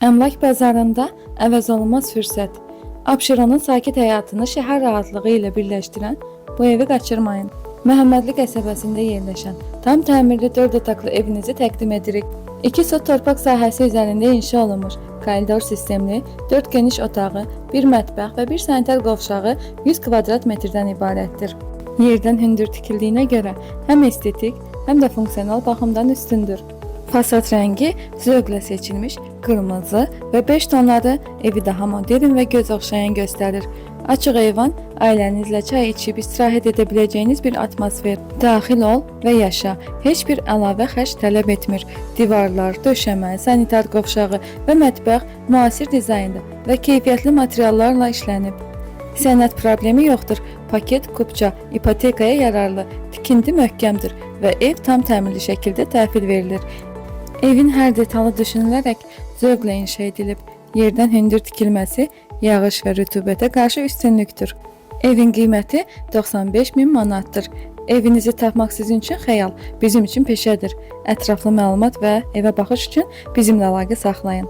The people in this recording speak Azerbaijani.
Əmlak bazarında əvəzolunmaz fürsət. Abşeronun sakit həyatını şəhər rahatlığı ilə birləşdirən bu evi qaçırmayın. Məhəmmədli qəsəbəsində yerləşən tam təmirli 4 otaqlı evinizi təqdim edirik. 2 sot torpaq sahəsi üzərində inşa olunmuş koridor sistemli 4 geniş otağı, 1 mətbəx və 1 sanitar qovşağı 100 kvadrat metrdən ibarətdir. Yerdən hündür tikildiyinə görə həm estetik, həm də funksional baxımdan üstündür. Fasad rəngi zövqlə seçilmiş qırmızı və 5 tonları evi daha modern və göz oxşayan göstərir. Açıq eyvan ailənizlə çay içib istirahət edə biləcəyiniz bir atmosfer. Daxil ol və yaşa. Heç bir əlavə xərc tələb etmir. Divarlar, döşəmə, sanitar qovşağı və mətbəx müasir dizaynda və keyfiyyətli materiallarla işlənib. Sənəd problemi yoxdur. Paket, kupça, ipotekaya yararlı, tikinti möhkəmdir və ev tam təmirli şəkildə təhvil verilir. Evin hər detalı düşünülərək zövqlə inşa edilib. Yerdən hündür tikilməsi yağış və rütubətə qarşı üstünlükdür. Evin qiyməti 95.000 manatdır. Evinizi tapmaq sizin üçün xəyal, bizim üçün peşədir. Ətraflı məlumat və evə baxış üçün bizimlə əlaqə saxlayın.